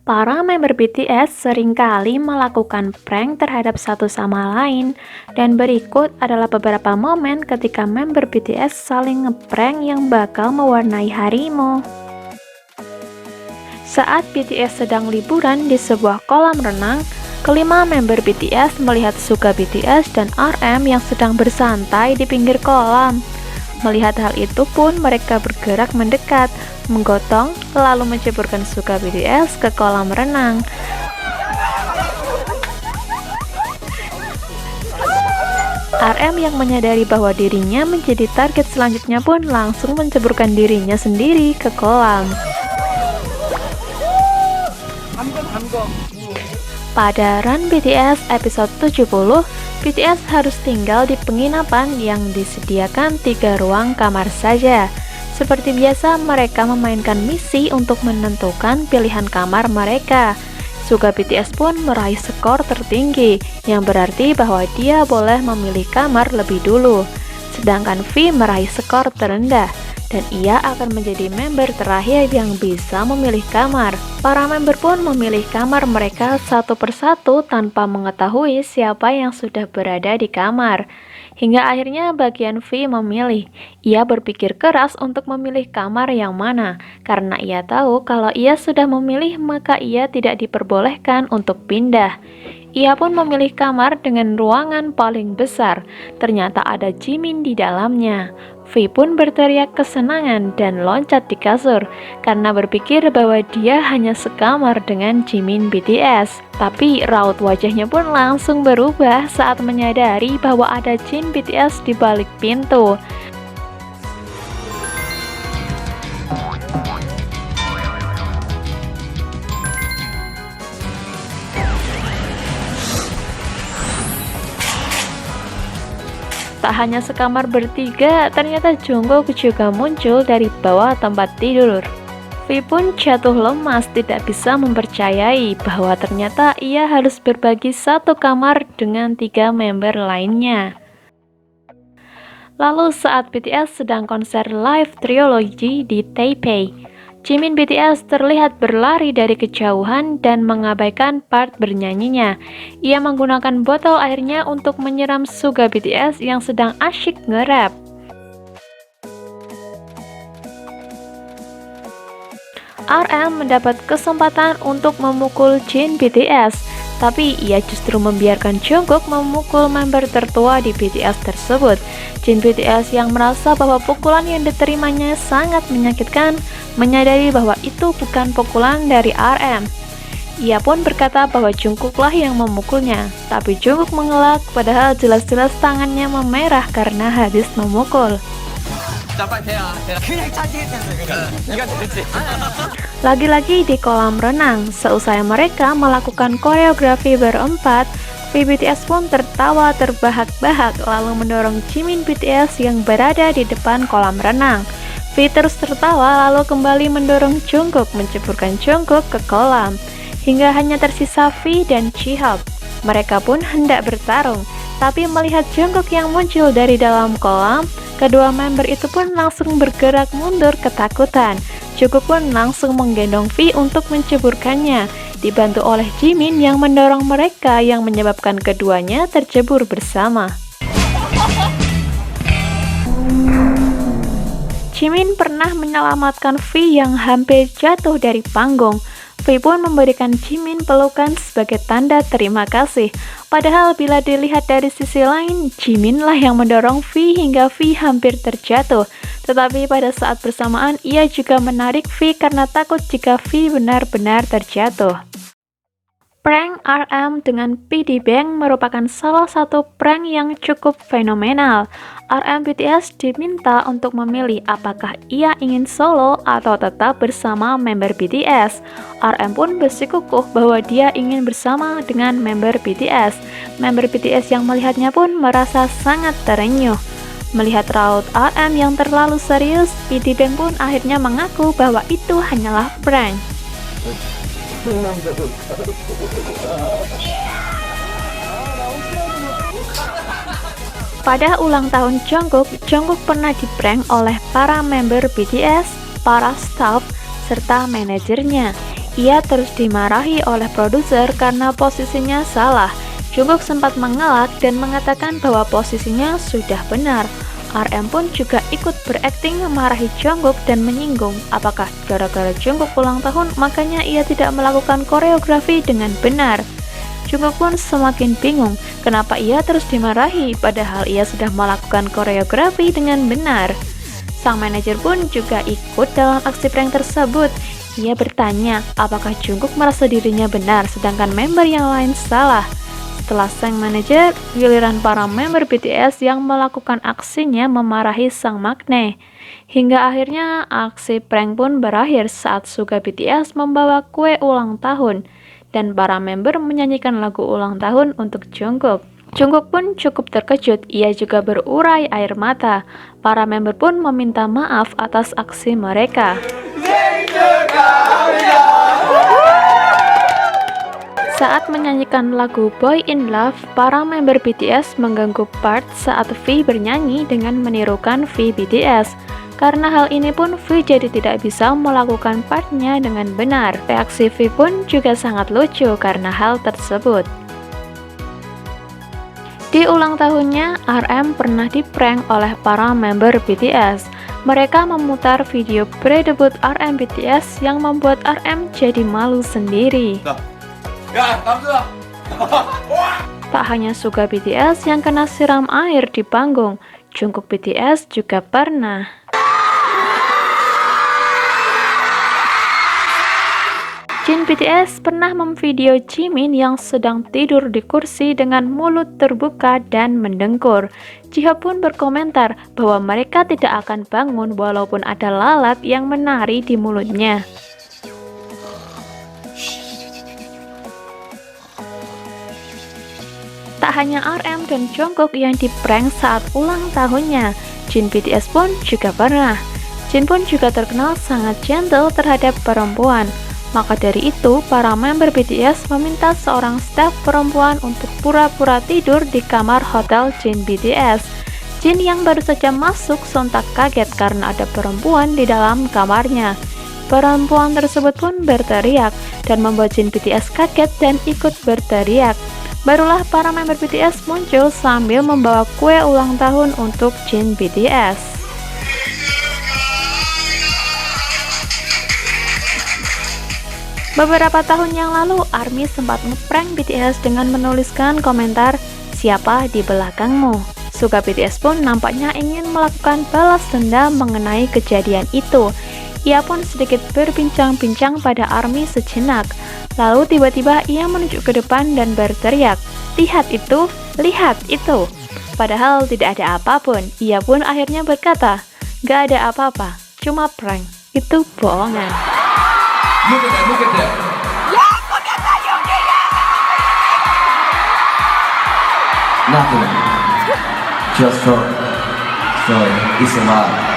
Para member BTS seringkali melakukan prank terhadap satu sama lain, dan berikut adalah beberapa momen ketika member BTS saling ngeprank yang bakal mewarnai harimu. Saat BTS sedang liburan di sebuah kolam renang, kelima member BTS melihat Suga BTS dan RM yang sedang bersantai di pinggir kolam. Melihat hal itu pun mereka bergerak mendekat, menggotong, lalu menceburkan Suga BTS ke kolam renang. RM yang menyadari bahwa dirinya menjadi target selanjutnya pun langsung menceburkan dirinya sendiri ke kolam. Pada Run BTS episode 70, BTS harus tinggal di penginapan yang disediakan 3 ruang kamar saja. Seperti biasa, mereka memainkan misi untuk menentukan pilihan kamar mereka. Suga BTS pun meraih skor tertinggi, yang berarti bahwa dia boleh memilih kamar lebih dulu. Sedangkan V meraih skor terendah, dan ia akan menjadi member terakhir yang bisa memilih kamar. Para member pun memilih kamar mereka satu persatu tanpa mengetahui siapa yang sudah berada di kamar. Hingga akhirnya bagian V memilih. Ia berpikir keras untuk memilih kamar yang mana, karena ia tahu kalau ia sudah memilih maka ia tidak diperbolehkan untuk pindah. Ia pun memilih kamar dengan ruangan paling besar. Ternyata ada Jimin di dalamnya. V pun berteriak kesenangan dan loncat di kasur karena berpikir bahwa dia hanya sekamar dengan Jimin BTS. Tapi raut wajahnya pun langsung berubah saat menyadari bahwa ada Jin BTS di balik pintu. Tak hanya sekamar bertiga, ternyata Jungkook juga muncul dari bawah tempat tidur. V pun jatuh lemas, tidak bisa mempercayai bahwa ternyata ia harus berbagi satu kamar dengan 3 member lainnya. Lalu saat BTS sedang konser live trilogy di Taipei, Jimin BTS terlihat berlari dari kejauhan dan mengabaikan part bernyanyinya. Ia menggunakan botol airnya untuk menyiram Suga BTS yang sedang asyik nge-rap. RM mendapat kesempatan untuk memukul Jin BTS, tapi ia justru membiarkan Jungkook memukul member tertua di BTS tersebut. Jin BTS yang merasa bahwa pukulan yang diterimanya sangat menyakitkan, menyadari bahwa itu bukan pukulan dari RM. Ia pun berkata bahwa Jungkooklah yang memukulnya, tapi Jungkook mengelak padahal jelas-jelas tangannya memerah karena habis memukul. Lagi-lagi di kolam renang, seusai mereka melakukan koreografi berempat, BTS pun tertawa terbahak-bahak lalu mendorong Jimin BTS yang berada di depan kolam renang. V terus tertawa lalu kembali mendorong Jungkook menceburkan Jungkook ke kolam, hingga hanya tersisa V dan J-Hope. Mereka pun hendak bertarung, tapi melihat Jungkook yang muncul dari dalam kolam, kedua member itu pun langsung bergerak mundur ketakutan. Jungkook pun langsung menggendong V untuk menceburkannya, dibantu oleh Jimin yang mendorong mereka yang menyebabkan keduanya tercebur bersama. Jimin pernah menyelamatkan V yang hampir jatuh dari panggung. V pun memberikan Jimin pelukan sebagai tanda terima kasih. Padahal bila dilihat dari sisi lain, Jimin lah yang mendorong V hingga V hampir terjatuh. Tetapi pada saat bersamaan, ia juga menarik V karena takut jika V benar-benar terjatuh. Prank RM dengan PD Bang merupakan salah satu prank yang cukup fenomenal. RM BTS diminta untuk memilih apakah ia ingin solo atau tetap bersama member BTS. RM pun bersikukuh bahwa dia ingin bersama dengan member BTS. Member BTS yang melihatnya pun merasa sangat terenyuh. Melihat raut RM yang terlalu serius, PD Bang pun akhirnya mengaku bahwa itu hanyalah prank. Pada ulang tahun Jungkook, Jungkook pernah di-prank oleh para member BTS, para staff, serta manajernya. Ia terus dimarahi oleh produser karena posisinya salah. Jungkook sempat mengelak dan mengatakan bahwa posisinya sudah benar. RM pun juga ikut berakting memarahi Jungkook dan menyinggung apakah gara-gara Jungkook ulang tahun makanya ia tidak melakukan koreografi dengan benar. Jungkook pun semakin bingung kenapa ia terus dimarahi padahal ia sudah melakukan koreografi dengan benar. Sang manajer pun juga ikut dalam aksi prank tersebut. Ia bertanya apakah Jungkook merasa dirinya benar sedangkan member yang lain salah. Setelah sang manajer, giliran para member BTS yang melakukan aksinya memarahi sang maknae. Hingga akhirnya aksi prank pun berakhir saat Suga BTS membawa kue ulang tahun dan para member menyanyikan lagu ulang tahun untuk Jungkook. Jungkook pun cukup terkejut, ia juga berurai air mata. Para member pun meminta maaf atas aksi mereka. Saat menyanyikan lagu Boy in Love, para member BTS mengganggu part saat V bernyanyi dengan menirukan V BTS. Karena hal ini pun V jadi tidak bisa melakukan partnya dengan benar. Reaksi V pun juga sangat lucu karena hal tersebut. Di ulang tahunnya, RM pernah di-prank oleh para member BTS. Mereka memutar video pre-debut RM BTS yang membuat RM jadi malu sendiri. Tak hanya Suga BTS yang kena siram air di panggung, Jungkook BTS juga pernah. Jin BTS pernah memvideo Jimin yang sedang tidur di kursi dengan mulut terbuka dan mendengkur. Jihyo pun berkomentar bahwa mereka tidak akan bangun walaupun ada lalat yang menari di mulutnya. Tak hanya RM dan Jungkook yang di-prank saat ulang tahunnya, Jin BTS pun juga pernah. Jin pun juga terkenal sangat gentle terhadap perempuan. Maka dari itu, para member BTS meminta seorang staf perempuan untuk pura-pura tidur di kamar hotel Jin BTS. Jin yang baru saja masuk sontak kaget karena ada perempuan di dalam kamarnya. Perempuan tersebut pun berteriak dan membuat Jin BTS kaget dan ikut berteriak. Barulah para member BTS muncul sambil membawa kue ulang tahun untuk Jin BTS. Beberapa tahun yang lalu, ARMY sempat nge-prank BTS dengan menuliskan komentar, "Siapa di belakangmu?" Suga BTS pun nampaknya ingin melakukan balas dendam mengenai kejadian itu. Ia pun sedikit berbincang-bincang pada ARMY sejenak. Lalu tiba-tiba ia menunjuk ke depan dan berteriak, "Lihat itu, lihat itu." Padahal tidak ada apapun. Ia pun akhirnya berkata, "Gak ada apa-apa, cuma prank. Itu bohongan." Look at that, look at that. Yeah, look at that, you did it! Nothing. Just for. So, it's a lot.